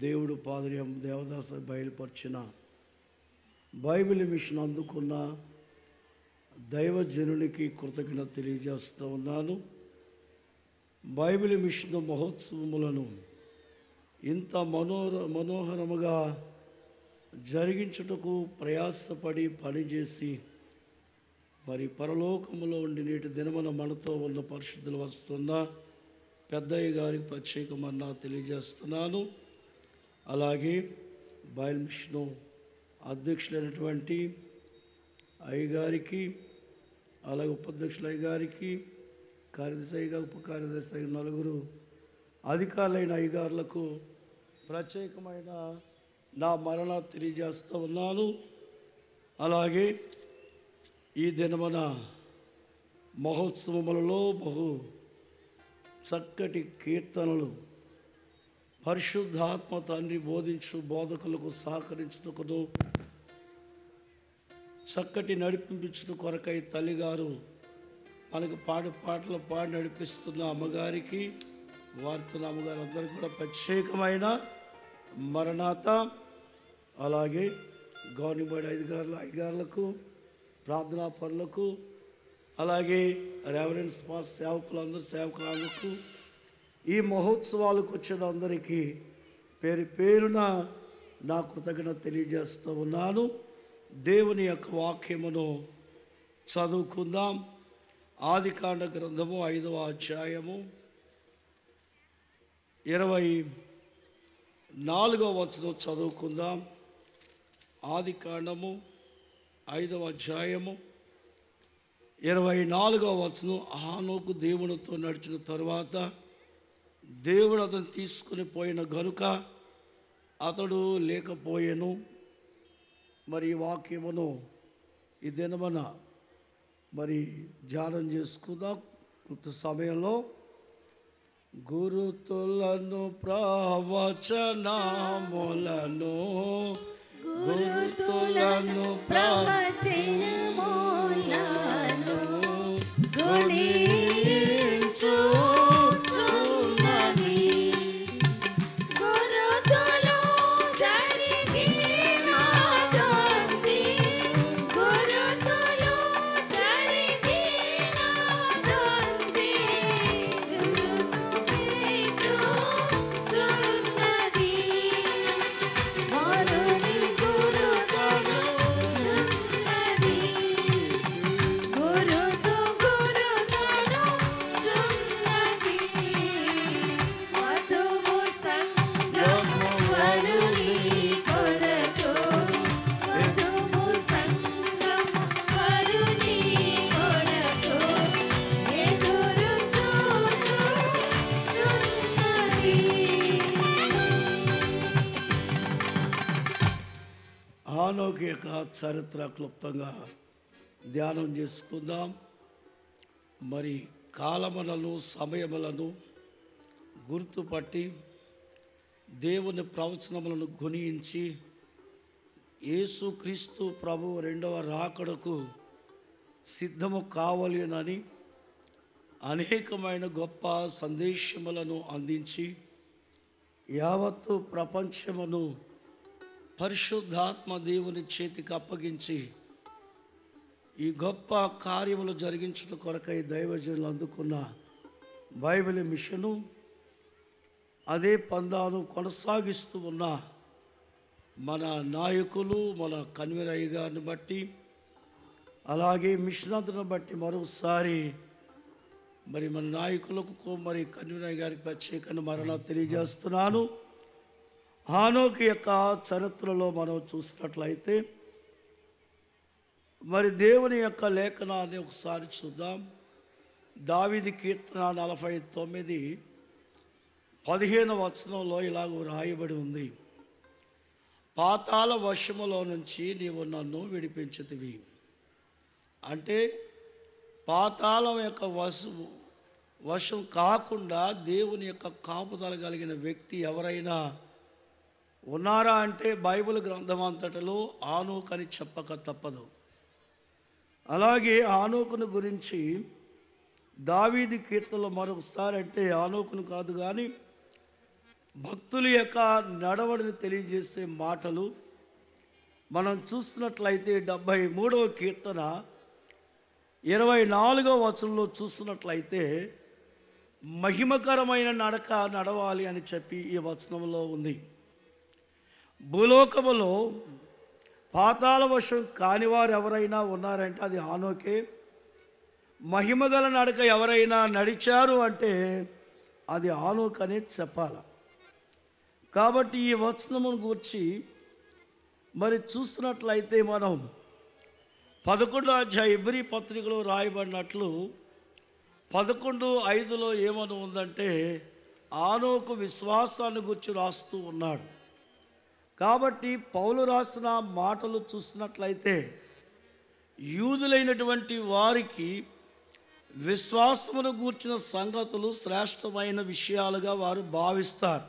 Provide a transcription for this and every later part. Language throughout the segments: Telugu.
దేవుడు పాదర్యం దేవదాస బయలుపరిచిన బైబిల్ మిషన్ అందుకున్న దైవజనునికి కృతజ్ఞత తెలియజేస్తూ ఉన్నాను. బైబిల్ మిషన్ మహోత్సవములను ఇంత మనోహరముగా జరిగించుటకు ప్రయాసపడి పనిచేసి మరి పరలోకములో ఉండి నేటి దినమున మనతో ఉన్న పరిశుద్ధులు వస్తున్న పెద్దయ్య గారికి ప్రత్యేకమన్నా తెలియజేస్తున్నాను. అలాగే బైబిల్ మిషన్ అధ్యక్షులైనటువంటి అయ్యగారికి, అలాగే ఉపాధ్యక్షుల అయ్యగారికి, కార్యదర్శి అయ్యగారు, ఉప కార్యదర్శి అయ్య నలుగురు అధికారులైన అయ్యగారులకు ప్రత్యేకమైన నా మరణ తెలియజేస్తూ ఉన్నాను. అలాగే ఈ దినమున మహోత్సవములలో బహు చక్కటి కీర్తనలు పరిశుద్ధాత్మ తండ్రి బోధించు బోధకులకు సహకరించుటకును చక్కటి నడిపించు కొరకై తల్లిగారు మనకు పాటలు పాడి నడిపిస్తున్న అమ్మగారికి, వారితో అమ్మగారు అందరికీ కూడా ప్రత్యేకమైన మరణాత. అలాగే గవర్నమెంట్ అధికారులకు, ప్రార్థనా పనులకు, అలాగే రెవరెన్స్ పాస్ సేవకులందరికీ ఈ మహోత్సవాలకు వచ్చిన అందరికీ పేరు పేరున నా కృతజ్ఞత తెలియజేస్తూ ఉన్నాను. దేవుని యొక్క వాక్యమును చదువుకుందాం. ఆదికాండ గ్రంథము 5వ అధ్యాయము 24వ వచనం చదువుకుందాం. ఆదికాండము 5వ అధ్యాయము 24వ వచనం. హానోకు దేవునితో నడిచిన తరువాత దేవుడు అతను తీసుకుని పోయిన గనుక అతడు లేకపోయెను. మరి ఈ వాక్యమును ఈ దినమున మరి ధ్యానం చేసుకుందాం. కొంత సమయంలో గురుతులను ప్రవచనములను గురుతులను ప్రవచనములను గుణించు హానోకు యొక్క చరిత్ర క్లుప్తంగా ధ్యానం చేసుకుందాం. మరి కాలములను సమయములను గుర్తుపట్టి దేవుని ప్రవచనములను గుణించి యేసుక్రీస్తు ప్రభు రెండవ రాకడకు సిద్ధము కావాలని అనేకమైన గొప్ప సందేశములను అందించి యావత్తు ప్రపంచమును పరిశుద్ధాత్మ దేవుని చేతికి అప్పగించి ఈ గొప్ప కార్యములు జరిగించడం కొరకై దైవజనులు అందుకున్న బైబిల్ మిషను అదే పందాను కొనసాగిస్తూ ఉన్న మన నాయకులు, మన కన్వీనర్ గారిని బట్టి, అలాగే మిషనతను బట్టి మరోసారి మరి మన నాయకులకు, మరి కన్వీనర్ గారికి ప్రత్యేకంగా మరణ తెలియజేస్తున్నాను. హానోకు యొక్క చరిత్రలో మనం చూసినట్లయితే మరి దేవుని యొక్క లేఖనాన్ని ఒకసారి చూద్దాం. దావీదు కీర్తన 49:15 వచనంలో ఇలాగ రాయబడి ఉంది: పాతాళ వశములో నుంచి నీవు నన్ను విడిపించితివి. అంటే పాతాళం యొక్క వశం కాకుండా దేవుని యొక్క కాపుదల కలిగిన వ్యక్తి ఎవరైనా ఉన్నారా అంటే బైబిల్ గ్రంథం అంతటిలో హానోకు అని చెప్పక తప్పదు. అలాగే హానోకును గురించి దావీదు కీర్తనలో మరొకసారి అంటే హానోకును కాదు కానీ భక్తుల యొక్క నడవడిని తెలియజేసే మాటలు మనం చూస్తున్నట్లయితే 73వ కీర్తన 24వ వచనంలో చూస్తున్నట్లయితే మహిమకరమైన నడక నడవాలి అని చెప్పి ఈ వచనంలో ఉంది. భూలోకములో పాతాళ వశం కానివారు ఎవరైనా ఉన్నారంటే అది ఆనోకే. మహిమగల నడక ఎవరైనా నడిచారు అంటే అది ఆనోక్ అనే చెప్పాలి. కాబట్టి ఈ వచనమును గూర్చి మరి చూస్తున్నట్లయితే మనం 11వ అధ్యాయం హెబ్రీ పత్రికలో రాయబడినట్లు 11:5లో ఏమని ఉందంటే ఆనోకు విశ్వాసాన్ని గురించి రాస్తూ ఉన్నాడు. కాబట్టి పౌలు రాసిన మాటలు చూసినట్లయితే యూదులైనటువంటి వారికి విశ్వాసమును గూర్చిన సంగతులు శ్రేష్టమైన విషయాలుగా వారు భావిస్తారు.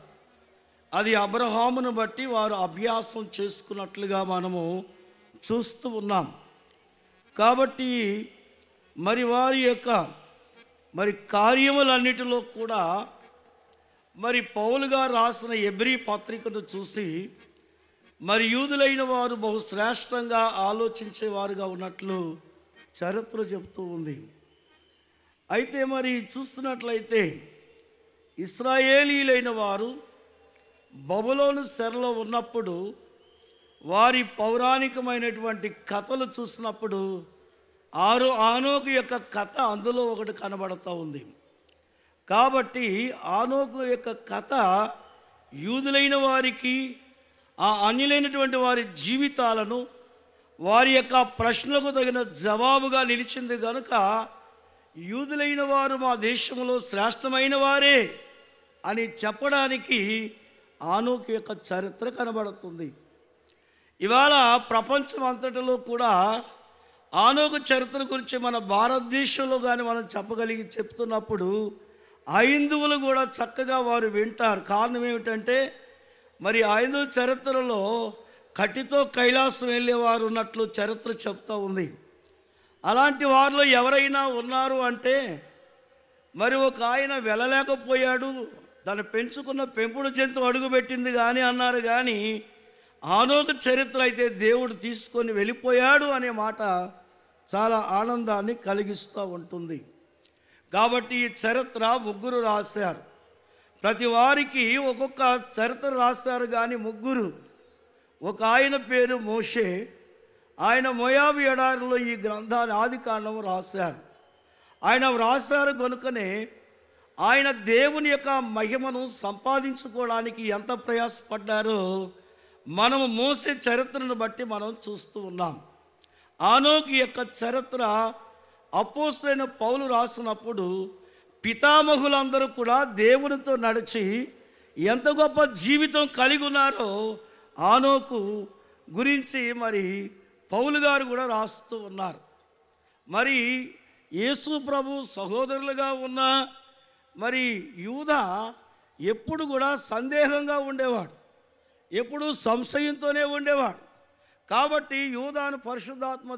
అది అబ్రహామును బట్టి వారు అభ్యాసం చేసుకున్నట్లుగా మనము చూస్తూ ఉన్నాం. కాబట్టి మరి వారి యొక్క మరి కార్యములన్నిటిలో కూడా మరి పౌలుగా రాసిన హెబ్రీ పత్రికను చూసి మరి యూదులైన వారు బహుశ్రేష్టంగా ఆలోచించేవారుగా ఉన్నట్లు చరిత్ర చెబుతూ ఉంది. అయితే మరి చూస్తున్నట్లయితే ఇశ్రాయేలీలైన వారు బబులోను చెరలో ఉన్నప్పుడు వారి పౌరాణికమైనటువంటి కథలు చూసినప్పుడు ఆనోకు యొక్క కథ అందులో ఒకటి కనబడుతూ ఉంది. కాబట్టి ఆనోకు యొక్క కథ యూదులైన వారికి ఆ అన్యులైనటువంటి వారి జీవితాలను వారి యొక్క ప్రశ్నలకు తగిన జవాబుగా నిలిచింది కనుక యూదులైన వారు మా దేశంలో శ్రేష్టమైన వారే అని చెప్పడానికి ఆనోకు యొక్క చరిత్ర కనబడుతుంది. ఇవాళ ప్రపంచం అంతటిలో కూడా ఆనోకు చరిత్ర గురించి మన భారతదేశంలో కానీ మనం చెప్తున్నప్పుడు హైందువులు కూడా చక్కగా వారు వింటారు. కారణం ఏమిటంటే మరి హైందవ చరిత్రలో కట్టితో కైలాసం వెళ్ళేవారు ఉన్నట్లు చరిత్ర చెప్తూ ఉంది. అలాంటి వారిలో ఎవరైనా ఉన్నారు అంటే మరి ఒక ఆయన వెళ్ళలేకపోయాడు, తను పెంచుకున్న పెంపుడు జంతువు అడుగుపెట్టింది కానీ అన్నారు. కానీ ఆనోకు చరిత్ర అయితే దేవుడు తీసుకొని వెళ్ళిపోయాడు అనే మాట చాలా ఆనందాన్ని కలిగిస్తూ ఉంటుంది. కాబట్టి ఈ చరిత్ర ముగ్గురు రాశారు. ప్రతి వారికి ఒక్కొక్క చరిత్ర రాశారు. కానీ ముగ్గురు, ఒక ఆయన పేరు మోషే, ఆయన మోయాబు ఎడారిలో ఈ గ్రంథాన్ని ఆదికాండం రాశారు. ఆయన వ్రాసారు కనుకనే ఆయన దేవుని యొక్క మహిమను సంపాదించుకోవడానికి ఎంత ప్రయాసపడ్డారో మనము మోసే చరిత్రను బట్టి మనం చూస్తూ ఉన్నాం. ఆనోకు యొక్క చరిత్ర అపోస్తలుడైన పౌలు రాసినప్పుడు పితామహులందరూ కూడా దేవునితో నడిచి ఎంత గొప్ప జీవితం కలిగి ఉన్నారో ఆనోకు గురించి మరి పౌలు గారు కూడా రాస్తూ ఉన్నారు. మరి యేసు ప్రభు సహోదరులుగా ఉన్న మరి యూదా ఎప్పుడు కూడా సందేహంగా ఉండేవాడు, ఎప్పుడు సంశయంతోనే ఉండేవాడు. కాబట్టి యూదాను పరిశుద్ధాత్మ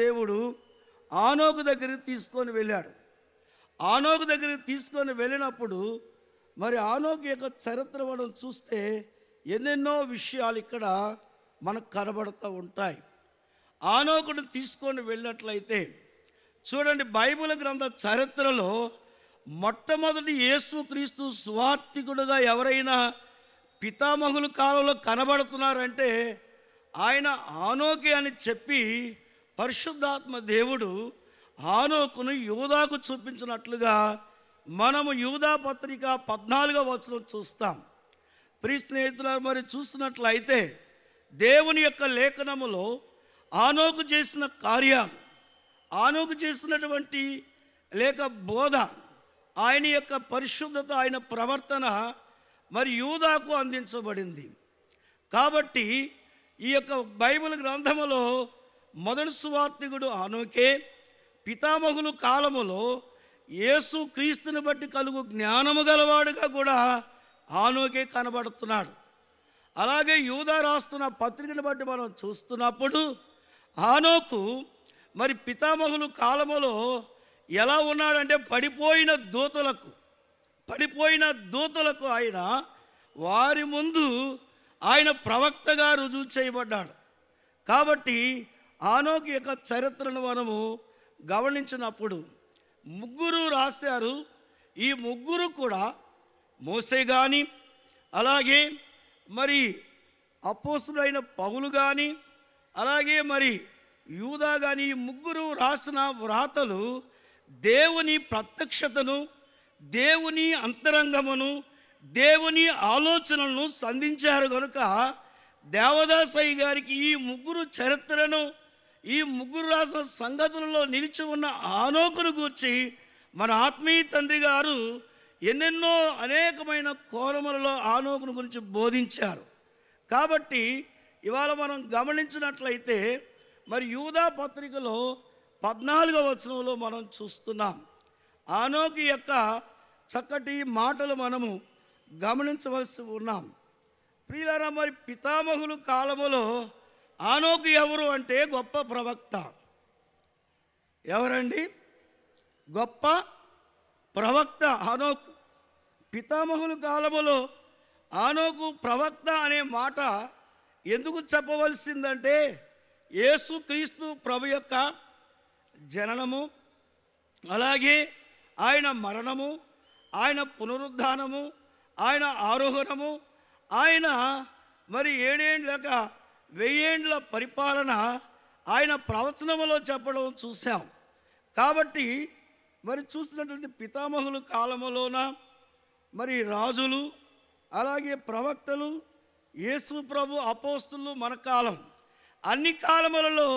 దేవుడు ఆనోకు దగ్గరికి తీసుకొని వెళ్ళాడు. ఆనోకు దగ్గరికి తీసుకొని వెళ్ళినప్పుడు మరి ఆనోకు యొక్క చరిత్ర మనం చూస్తే ఎన్నెన్నో విషయాలు ఇక్కడ మనకు కనబడుతూ ఉంటాయి. ఆనోకును తీసుకొని వెళ్ళినట్లయితే చూడండి, బైబిల్ గ్రంథ చరిత్రలో మొట్టమొదటి యేసుక్రీస్తు సువార్తికుడుగా ఎవరైనా పితామహుల కాలంలో కనబడుతున్నారంటే ఆయన ఆనోకే అని చెప్పి పరిశుద్ధాత్మ దేవుడు ఆనోకును యూదాకు చూపించినట్లుగా మనము యూదా పత్రిక 14వ వచనం చూస్తాం. ప్రియ స్నేహితులారు, మరి చూస్తున్నట్లయితే దేవుని యొక్క లేఖనములో ఆనోకు చేసిన కార్యాలు, ఆనోకు చేసినటువంటి లేక బోధ, ఆయన యొక్క పరిశుద్ధత, ఆయన ప్రవర్తన మరి యూదాకు అందించబడింది. కాబట్టి ఈ యొక్క బైబిల్ గ్రంథములో మొదటి సువార్తికుడు ఆనోకే, పితామహుల కాలములో యేసు క్రీస్తుని బట్టి కలుగు జ్ఞానము గలవాడుగా కూడా ఆనోకే కనబడుతున్నాడు. అలాగే యూదా రాస్తున్న పత్రికను బట్టి మనం చూస్తున్నప్పుడు ఆనోకు మరి పితామహుల కాలములో ఎలా ఉన్నాడంటే పడిపోయిన దూతలకు పడిపోయిన దూతలకు ఆయన వారి ముందు ఆయన ప్రవక్తగా రుజువు చేయబడ్డాడు. కాబట్టి ఆనోకు యొక్క చరిత్రను మనము గమనించినప్పుడు ముగ్గురు రాశారు. ఈ ముగ్గురు కూడా మోసే కానీ, అలాగే మరి అపోస్తులైన పౌలు కానీ, అలాగే మరి యూదా కానీ, ఈ ముగ్గురు రాసిన వ్రాతలు దేవుని ప్రత్యక్షతను, దేవుని అంతరంగమును, దేవుని ఆలోచనలను సంధించారు. కనుక దేవదాసయ్య గారికి ఈ ముగ్గురు చరిత్రను, ఈ ముగ్గురు రాసిన సంగతులలో నిలిచి ఉన్న ఆనోకును గూర్చి మన ఆత్మీయ తండ్రి గారు ఎన్నెన్నో అనేకమైన కోణములలో ఆనోకును గురించి బోధించారు. కాబట్టి ఇవాళ మనం గమనించినట్లయితే మరి యూదా పత్రికలో 14వ వచనంలో మనం చూస్తున్నాం. ఆనోకు యొక్క చక్కటి మాటలు మనము గమనించవలసి ఉన్నాం. ప్రియులారా, మరి పితామహుల కాలములో ఆనోకు ఎవరు అంటే గొప్ప ప్రవక్త. ఎవరండి? గొప్ప ప్రవక్త ఆనోకు. పితామహుల కాలములో ఆనోకు ప్రవక్త అనే మాట ఎందుకు చెప్పవలసిందంటే యేసుక్రీస్తు ప్రభు యొక్క జననము, అలాగే ఆయన మరణము, ఆయన పునరుద్ధానము, ఆయన ఆరోహణము, ఆయన మరి 7 ఏళ్ళక 1000 ఏండ్ల పరిపాలన ఆయన ప్రవచనములో చెప్పడం చూసాం. కాబట్టి మరి చూసినట్లయితే పితామహుల కాలములోన మరి రాజులు, అలాగే ప్రవక్తలు, యేసు ప్రభు, అపోస్తులు, మన కాలం, అన్ని కాలములలో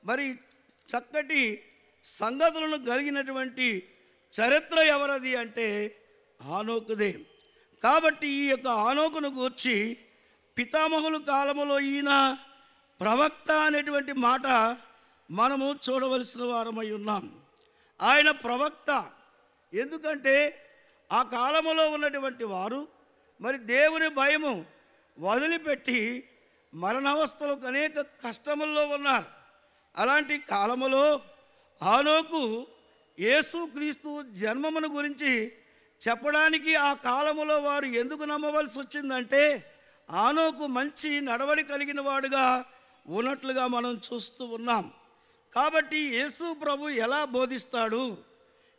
మరి చక్కటి సంగతులను కలిగినటువంటి చరిత్ర ఎవరది అంటే ఆనోకుదే. కాబట్టి ఈ యొక్క ఆనోకును గూర్చి పితామహుల కాలములో ఈయన ప్రవక్త అనేటువంటి మాట మనము చూడవలసిన వారమై ఉన్నాం. ఆయన ప్రవక్త ఎందుకంటే ఆ కాలములో ఉన్నటువంటి వారు మరి దేవుని భయము వదిలిపెట్టి మరణావస్థలో అనేక కష్టముల్లో ఉన్నారు. అలాంటి కాలములో ఆనోకు యేసుక్రీస్తు జన్మమును గురించి చెప్పడానికి ఆ కాలములో వారు ఎందుకు నమ్మవలసి వచ్చిందంటే ఆనోకు మంచి నడవడి కలిగిన వాడుగా ఉన్నట్లుగా మనం చూస్తూ ఉన్నాం. కాబట్టి యేసు ప్రభు ఎలా బోధిస్తాడు,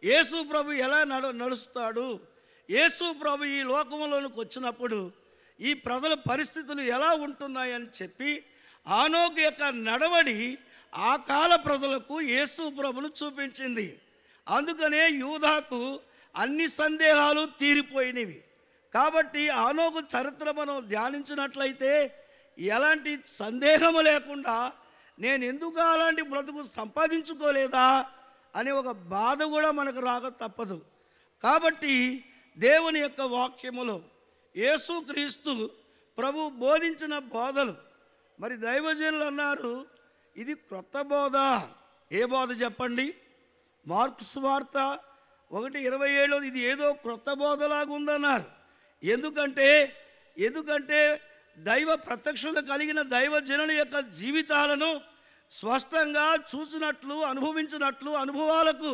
యేసు ప్రభు ఎలా నడుస్తాడు, యేసు ప్రభు ఈ లోకంలోనికి వచ్చినప్పుడు ఈ ప్రజల పరిస్థితులు ఎలా ఉంటున్నాయని చెప్పి ఆనోకు యొక్క నడవడి ఆ కాల ప్రజలకు యేసు ప్రభును చూపించింది. అందుకనే యూదాకు అన్ని సందేహాలు తీరిపోయినవి. కాబట్టి ఆనోకు చరిత్ర మనం ధ్యానించినట్లయితే ఎలాంటి సందేహము లేకుండా నేను ఎందుకు అలాంటి బ్రతుకు సంపాదించుకోలేదా అనే ఒక బాధ కూడా మనకు రాక తప్పదు. కాబట్టి దేవుని యొక్క వాక్యములో యేసుక్రీస్తు ప్రభు బోధించిన బోధలు మరి దైవజనులు అన్నారు ఇది క్రొత్త బోధ. ఏ బోధ చెప్పండి? మార్కు సువార్త 1:27 ఇది ఏదో క్రొత్త బోధలాగా ఉందన్నారు. ఎందుకంటే దైవ ప్రత్యక్షత కలిగిన దైవజనుల యొక్క జీవితాలను స్పష్టంగా చూసినట్లు, అనుభవించినట్లు, అనుభవాలకు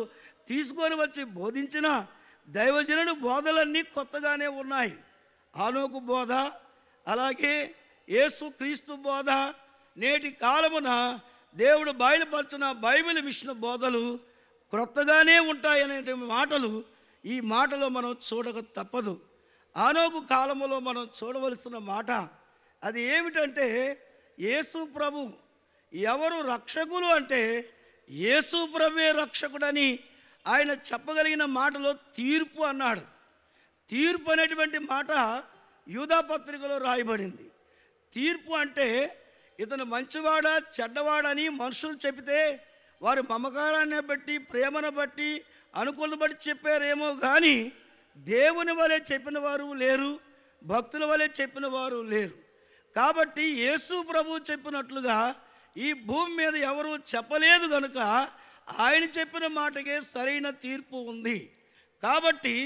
తీసుకొని వచ్చి బోధించిన దైవజనుడు బోధలన్నీ కొత్తగానే ఉన్నాయి. ఆనోకు బోధ, అలాగే యేసుక్రీస్తు బోధ, నేటి కాలమున దేవుడు బయలుపరిచిన బైబిల్ మిషన్ బోధలు క్రొత్తగానే ఉంటాయనే మాటలు ఈ మాటలో మనం చూడక తప్పదు. ఆనోకు కాలములో మనం చూడవలసిన మాట అది ఏమిటంటే యేసు ప్రభు ఎవరు రక్షకులు అంటే యేసు ప్రభువే రక్షకుడని ఆయన చెప్పగలిగిన మాటలో తీర్పు అన్నాడు. తీర్పు అనేటువంటి మాట యూదా పత్రికలో రాయబడింది. తీర్పు అంటే ఇతను మంచివాడా చెడ్డవాడని మనుషులు చెబితే వారి మమకారాన్ని బట్టి, ప్రేమను బట్టి, అనుకూలను బట్టి చెప్పారేమో కానీ దేవుని వలె చెప్పిన వారు లేరు, భక్తుల వలె చెప్పిన వారు లేరు. కాబట్టి యేసు ప్రభు చెప్పినట్లుగా ఈ భూమి మీద ఎవరు చెప్పలేదు కనుక ఆయన చెప్పిన మాటకే సరైన తీర్పు ఉంది. కాబట్టి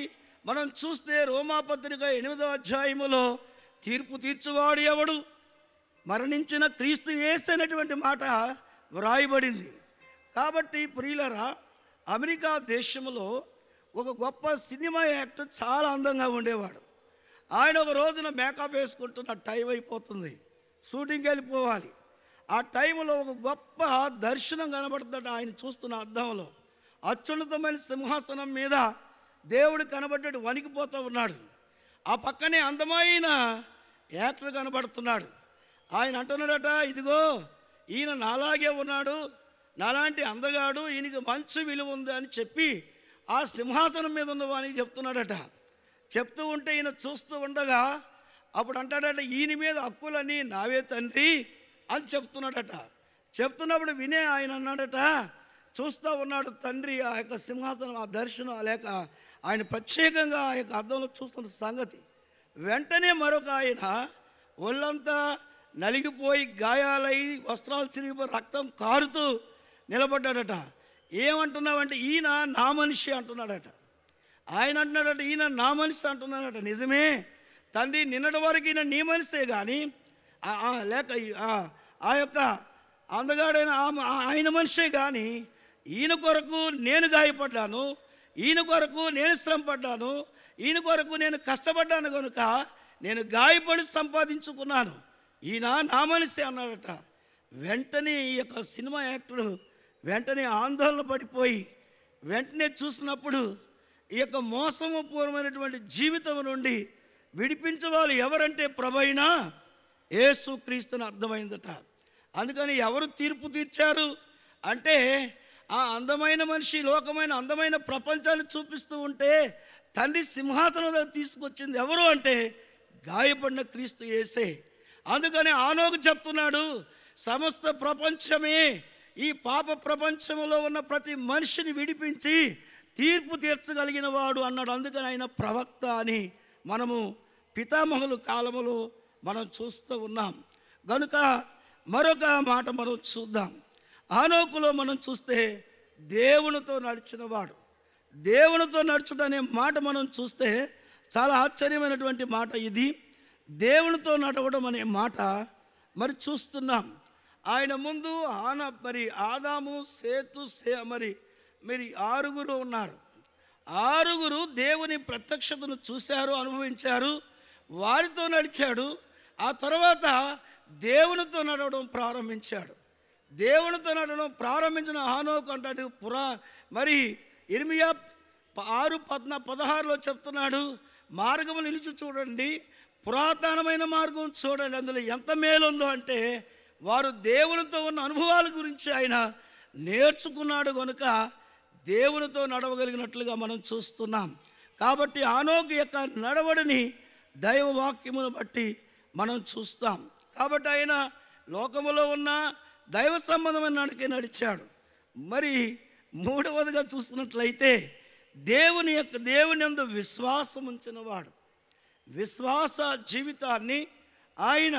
మనం చూస్తే రోమాపత్రిక 8వ అధ్యాయములో తీర్పు తీర్చువాడు ఎవడు? మరణించిన క్రీస్తు యేసు అనేటువంటి మాట వ్రాయబడింది. కాబట్టి ప్రియులరా, అమెరికా దేశంలో ఒక గొప్ప సినిమా యాక్టర్, చాలా అందంగా ఉండేవాడు. ఆయన ఒక రోజున మేకప్ వేసుకుంటున్న టైం అయిపోతుంది, షూటింగ్కి వెళ్ళిపోవాలి. ఆ టైంలో ఒక గొప్ప దర్శనం కనబడుతుందట. ఆయన చూస్తున్న అద్దంలో అత్యున్నతమైన సింహాసనం మీద దేవుడు కనబడ్డాడు, వణికిపోతూ ఉన్నాడు. ఆ పక్కనే అందమైన యాక్టర్ కనబడుతున్నాడు. ఆయన అంటున్నాడట, ఇదిగో ఈయన నాలాగే ఉన్నాడు, నాలాంటి అందగాడు, ఈయనకి మంచి విలువ ఉంది అని చెప్పి ఆ సింహాసనం మీద ఉన్న వానికి చెప్తున్నాడట. చెప్తూ ఉంటే ఈయన చూస్తూ ఉండగా అప్పుడు అంటాడట, ఈయన మీద హక్కులని నావే తండ్రి అని చెప్తున్నాడట. చెప్తున్నప్పుడు వినే ఆయన అన్నాడట, చూస్తూ ఉన్నాడు తండ్రి ఆ యొక్క సింహాసనం, ఆ దర్శనం లేక ఆయన ప్రత్యేకంగా ఆ యొక్క అద్దంలో చూస్తున్న సంగతి. వెంటనే మరొక ఆయన ఒళ్ళంతా నలిగిపోయి గాయాలై వస్త్రాలు చిరిగిపోయి రక్తం కారుతూ నిలబడ్డాడట. ఏమంటున్నావంటే, ఈయన నా మనిషి అంటున్నాడట. ఆయన అంటున్నాడట, ఈయన నా మనిషి అంటున్నాడట. నిజమే తండ్రి, నిన్నటి వరకు ఈయన నీ మనిషే కానీ లేక ఆ యొక్క అందగాడైన ఆయన మనిషే కానీ ఈయన కొరకు నేను గాయపడ్డాను, ఈయన కొరకు నేను శ్రమ పడ్డాను, ఈయన కొరకు నేను కష్టపడ్డాను కనుక నేను గాయపడి సంపాదించుకున్నాను, ఈయన నా మనిషి అన్నాడట. వెంటనే ఈ యొక్క సినిమా యాక్టర్ వెంటనే ఆందోళన పడిపోయి వెంటనే చూసినప్పుడు ఈ యొక్క మోసపూర్వమైనటువంటి జీవితం నుండి విడిపించవాలి ఎవరంటే ప్రభువైన యేసుక్రీస్తుని అర్థమైందట. అందుకని ఎవరు తీర్పు తీర్చారు అంటే, ఆ అందమైన మనిషి లోకమైన అందమైన ప్రపంచాన్ని చూపిస్తూ ఉంటే తండ్రి సింహాసనం తీసుకొచ్చింది ఎవరు అంటే గాయపడిన క్రీస్తు యేసే. అందుకని ఆనోకు చెప్తున్నాడు, సమస్త ప్రపంచమే, ఈ పాప ప్రపంచంలో ఉన్న ప్రతి మనిషిని విడిపించి తీర్పు తీర్చగలిగిన వాడు అన్నాడు. అందుకని ఆయన ప్రవక్త అని మనము పితామహుల కాలములో మనం చూస్తూ ఉన్నాం. కనుక మరొక మాట మనం చూద్దాం. ఆనోకులో మనం చూస్తే దేవునితో నడిచినవాడు, దేవునితో నడుచుట అనే మాట మనం చూస్తే చాలా ఆశ్చర్యమైనటువంటి మాట ఇది. దేవునితో నడవడం అనే మాట మరి చూస్తున్నాం. ఆయన ముందు మరి ఆదాము, సేతు, మరి 6 ఉన్నారు. 6 దేవుని ప్రత్యక్షతను చూశారు, అనుభవించారు, వారితో నడిచాడు. ఆ తర్వాత దేవునితో నడవడం ప్రారంభించాడు. దేవునితో నడవడం ప్రారంభించిన హానోకు అంటాడు, మరి ఇర్మియా 6:16 చెప్తున్నాడు, మార్గము నిలిచి చూడండి, పురాతనమైన మార్గం చూడండి, అందులో ఎంత మేలుందో అంటే వారు దేవునితో ఉన్న అనుభవాల గురించి ఆయన నేర్చుకున్నాడు కనుక దేవునితో నడవగలిగినట్లుగా మనం చూస్తున్నాం. కాబట్టి ఆనోకు యొక్క నడవడిని దైవవాక్యమును బట్టి మనం చూస్తాం. కాబట్టి ఆయన లోకములో ఉన్న దైవ సంబంధమైన నడికే నడిచాడు. మరి 3వదిగా చూసినట్లయితే దేవుని యందు విశ్వాసం ఉంచినవాడు. విశ్వాస జీవితాన్ని ఆయన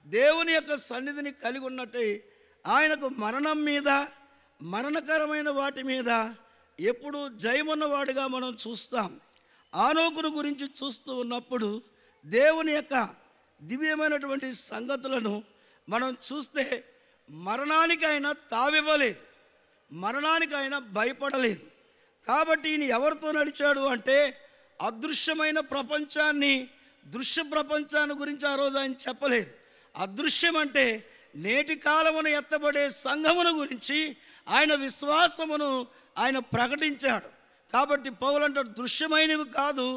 దేవుని యొక్క సన్నిధిని కలిగి ఉన్నట్టే ఆయనకు మరణం మీద, మరణకరమైన వాటి మీద ఎప్పుడు జయమున్నవాడుగా మనం చూస్తాం. ఆనోకును గురించి చూస్తూ ఉన్నప్పుడు దేవుని యొక్క దివ్యమైనటువంటి సంగతులను మనం చూస్తే మరణానికి ఆయన తావివ్వలేదు, మరణానికి ఆయన భయపడలేదు. కాబట్టి ఈయన ఎవరితో నడిచాడు అంటే అదృశ్యమైన ప్రపంచాన్ని, దృశ్య ప్రపంచాన్ని గురించి ఆ రోజు ఆయన చెప్పలేదు. అదృశ్యం అంటే నేటి కాలమును ఎత్తబడే సంఘమును గురించి ఆయన విశ్వాసమును ఆయన ప్రకటించాడు. కాబట్టి పౌలు అంటాడు, దృశ్యమైనవి కాదు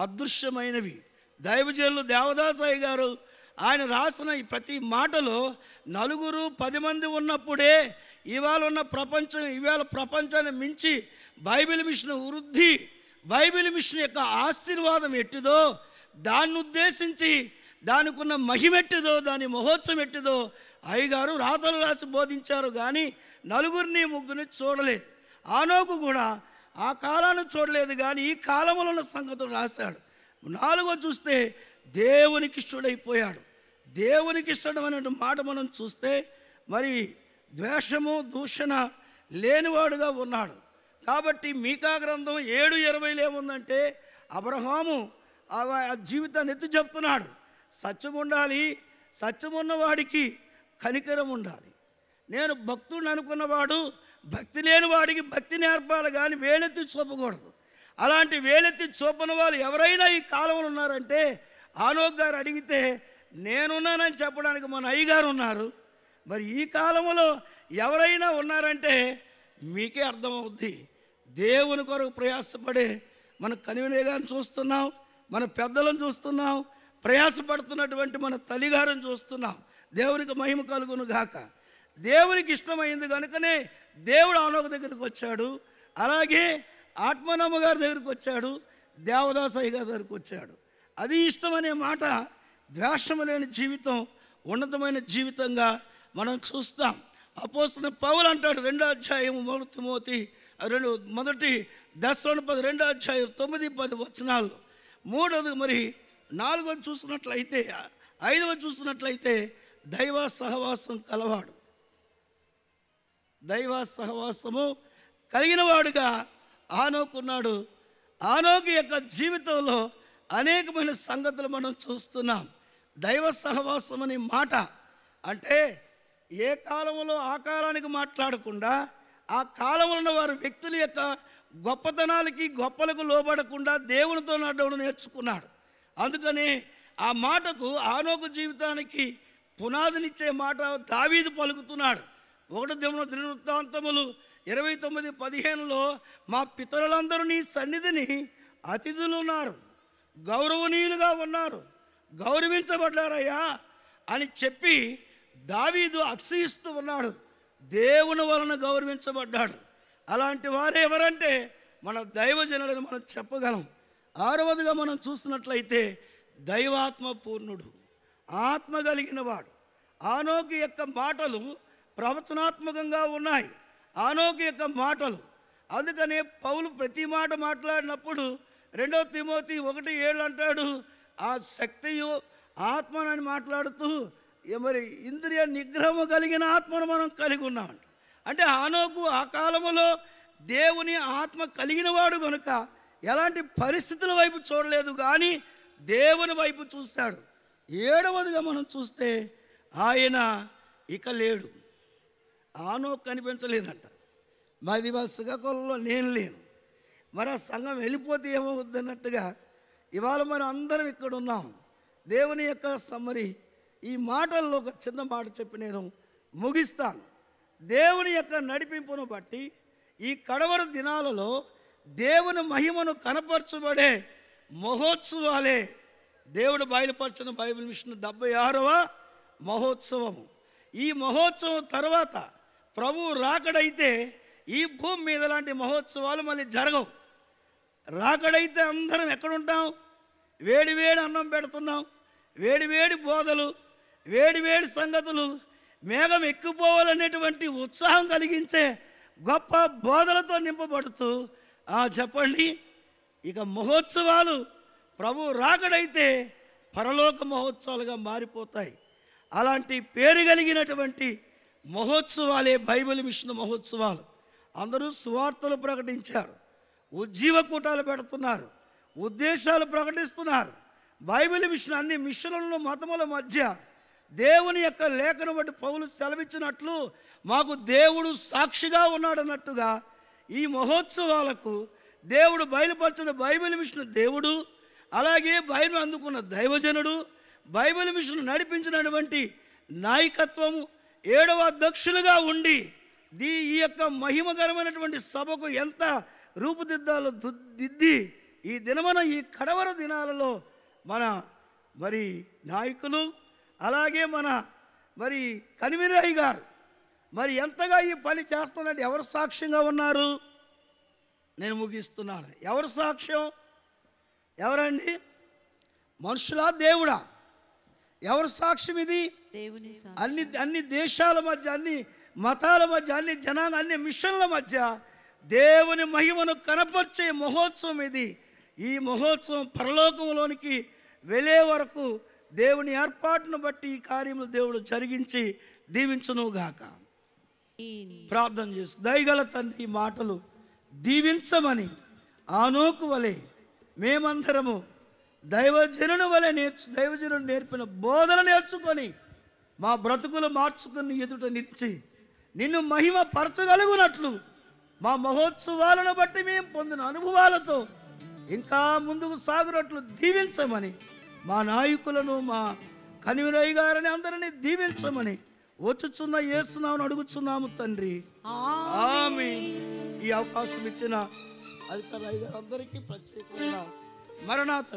అదృశ్యమైనవి. దైవజనులు దేవదాసయ్య గారు ఆయన రాసిన ఈ ప్రతి మాటలో 9-10 మంది ఉన్నప్పుడే ఇవాళ ప్రపంచాన్ని మించి బైబిల్ మిషన్ వృద్ధి, బైబిల్ మిషన్ యొక్క ఆశీర్వాదం ఎట్టిదో, దాన్ని ఉద్దేశించి దానికి ఉన్న మహిమెట్టిదో, దాని మహోత్సవం ఎట్టిదో అయ్యగారు రాతలు రాసి బోధించారు. కానీ 4-3 చూడలేదు. ఆనోకు కూడా ఆ కాలాన్ని చూడలేదు, కానీ ఈ కాలంలో ఉన్న సంగతులు రాశాడు. 4 చూస్తే దేవునికి ఇష్టడైపోయాడు. దేవునికి ఇష్టం అనే మాట మనం చూస్తే మరి ద్వేషము, దూషణ లేనివాడుగా ఉన్నాడు. కాబట్టి మీకా గ్రంథం 7:20 ఏముందంటే అబ్రహాము ఆ జీవితాన్ని ఎత్తి చెప్తున్నాడు. సత్యం ఉండాలి, సత్యం ఉన్నవాడికి కనికరం ఉండాలి. నేను భక్తుడిని అనుకున్నవాడు భక్తి లేని వాడికి భక్తి నేర్పాలి, కానీ వేలెత్తి చూపకూడదు. అలాంటి వేలెత్తి చూపని వాళ్ళు ఎవరైనా ఈ కాలంలో ఉన్నారంటే ఆనోక్ గారు అడిగితే నేనున్నానని చెప్పడానికి మన అయ్యగారు ఉన్నారు. మరి ఈ కాలంలో ఎవరైనా ఉన్నారంటే మీకే అర్థమవుద్ది. దేవుని కొరకు ప్రయాసపడే మన కన్వీనర్ గారిని చూస్తున్నాం, మన పెద్దలను చూస్తున్నాం, ప్రయాసపడుతున్నటువంటి మన తల్లిగారిని చూస్తున్నాం. దేవునికి మహిమ కలుగును గాక. దేవునికి ఇష్టమైంది కనుకనే దేవుడు ఆనోకు దగ్గరికి వచ్చాడు. అలాగే ఆత్మనమ్మ గారి దగ్గరికి వచ్చాడు, దేవదాసయ్య గారి దగ్గరికి వచ్చాడు. అది ఇష్టమనే మాట ద్వేషము లేని జీవితం ఉన్నతమైన జీవితంగా మనం చూస్తాం. అపోస్తలుడైన పౌలు అంటాడు 2వ అధ్యాయం 3 తిమోతి 1 దశలోనిపది 2వ అధ్యాయం 9-10 వచనాలు. 3వది మరి 4వది చూసినట్లయితే 5వది చూసినట్లయితే దైవ సహవాసం కలవాడు, దైవ సహవాసము కలిగిన వాడుగా ఆనోకున్నాడు. ఆనోకు యొక్క జీవితంలో అనేకమైన సంగతులు మనం చూస్తున్నాం. దైవ సహవాసం అనే మాట అంటే ఏ కాలంలో ఆ కాలానికి మాట్లాడకుండా ఆ కాలంలో ఉన్న వారి వ్యక్తుల యొక్క గొప్పతనాలకి గొప్పలకు లోబడకుండా దేవునితో నడవడం నేర్చుకున్నాడు. అందుకని ఆ మాటకు ఆనోకు జీవితానికి పునాదినిచ్చే మాట దావీదు పలుకుతున్నాడు. 1 దినవృత్తాంతములు 29:15 మా పితరులందరూ నీ సన్నిధిని అతిథులు ఉన్నారు, గౌరవనీయులుగా ఉన్నారు, గౌరవించబడ్డారయ్యా అని చెప్పి దావీదు అతిశయిస్తూ ఉన్నాడు. దేవుని వలన గౌరవించబడ్డాడు. అలాంటి వారు ఎవరంటే మన దైవజనులను మనం చెప్పగలం. 6వదిగా మనం చూసినట్లయితే దైవాత్మ పూర్ణుడు, ఆత్మ కలిగిన వాడు. ఆనోకు యొక్క మాటలు ప్రవచనాత్మకంగా ఉన్నాయి. ఆనోకు యొక్క మాటలు అందుకనే పౌలు ప్రతి మాట మాట్లాడినప్పుడు 2 తిమోతి 1:7 అంటాడు, ఆ శక్తియు ఆత్మనని మాట్లాడుతూ మరి ఇంద్రియ నిగ్రహము కలిగిన ఆత్మను మనం కలిగి ఉన్నామంట. అంటే ఆనోకు ఆ కాలంలో దేవుని ఆత్మ కలిగిన వాడు కనుక ఎలాంటి పరిస్థితుల వైపు చూడలేదు, కానీ దేవుని వైపు చూశాడు. 7వదిగా మనం చూస్తే ఆయన ఇక లేడు. ఆనోకు కనిపించలేదంట. మాది వాళ్ళ శ్రీకాకుళంలో నేను లేను, మరి ఆ సంఘం వెళ్ళిపోతే ఏమవుద్దన్నట్టుగా ఇవాళ మరి అందరం ఇక్కడ ఉన్నాం. దేవుని యొక్క సమ్మరి ఈ మాటల్లో ఒక చిన్న మాట చెప్పి నేను ముగిస్తాను. దేవుని యొక్క నడిపింపును బట్టి ఈ కడవర దినాలలో దేవుని మహిమను కనపరచబడే మహోత్సవాలే దేవుడు బయలుపరిచిన బైబిల్ మిషన్ 76వ మహోత్సవము. ఈ మహోత్సవం తర్వాత ప్రభువు రాకడైతే ఈ భూమి మీద లాంటి మహోత్సవాలు మళ్ళీ జరగవు. రాకడైతే అందరం ఎక్కడుంటాం? వేడి వేడి అన్నం పెడుతున్నాం, వేడి వేడి బోధలు, వేడి వేడి సంగతులు, మేఘం ఎక్కిపోవాలనేటువంటి ఉత్సాహం కలిగించే గొప్ప బోధలతో నింపబడుతూ చెప్పండి. ఇక మహోత్సవాలు ప్రభు రాకడైతే పరలోక మహోత్సవాలుగా మారిపోతాయి. అలాంటి పేరు కలిగినటువంటి మహోత్సవాలే బైబిల్ మిషన్ మహోత్సవాలు. అందరూ సువార్తలు ప్రకటించారు, ఉజ్జీవ కూటాలు పెడుతున్నారు, ఉద్దేశాలు ప్రకటిస్తున్నారు. బైబిల్ మిషన్ అన్ని మిషన్లను మతముల మధ్య దేవుని యొక్క లేఖను బట్టి పౌలు సెలవిచ్చినట్లు మాకు దేవుడు సాక్షిగా ఉన్నాడన్నట్టుగా ఈ మహోత్సవాలకు దేవుడు బయలుపరిచిన బైబిల్ మిషన్ దేవుడు, అలాగే బైబిల్ అందుకున్న దైవజనుడు, బైబిల్ మిషన్ నడిపించినటువంటి నాయకత్వము 7వ అధ్యక్షులుగా ఉండి ఈ యొక్క మహిమకరమైనటువంటి సభకు ఎంత రూపుదిద్దాలో దిద్ది ఈ దినమన ఈ కడవర దినాలలో మన మరి నాయకులు, అలాగే మన మరి కన్వీనర్ గారు మరి ఎంతగా ఈ పని చేస్తున్నట్టు ఎవరు సాక్ష్యంగా ఉన్నారు? నేను ముగిస్తున్నాను. ఎవరు సాక్ష్యం? ఎవరండి? మనుషులా దేవుడా? ఎవరు సాక్ష్యం ఇది? అన్ని దేశాల మధ్య, అన్ని మతాల మధ్య, అన్ని జనాంగ, అన్ని మిషన్ల మధ్య దేవుని మహిమను కనపరిచే మహోత్సవం ఇది. ఈ మహోత్సవం పరలోకంలోనికి వెళ్ళే వరకు దేవుని ఏర్పాటును బట్టి ఈ కార్యములు దేవుడు జరిగించి దీవించునుగాక. ప్రార్థన చేసు. దయగల తండ్రి, ఈ మాటలు దీవించమని ఆనోకు వలె మేమందరము దైవజనుని వలె దైవజనుడు నేర్పిన బోధన నేర్చుకొని మా బ్రతుకులు మార్చుకుని ఎదుట నిలిచి నిన్ను మహిమ పరచగలుగునట్లు మా మహోత్సవాలను బట్టి మేము పొందిన అనుభవాలతో ఇంకా ముందుకు సాగునట్లు దీవించమని మా నాయకులను మా కనివినయ్య గారిని అందరినీ దీవించమని వచ్చుచున్న యేసునామమున అడుగుచున్నాము తండ్రి, ఆమేన్. ఈ అవకాశం ఇచ్చిన అధికారులు అందరికీ ప్రత్యేకమైన మరణాత.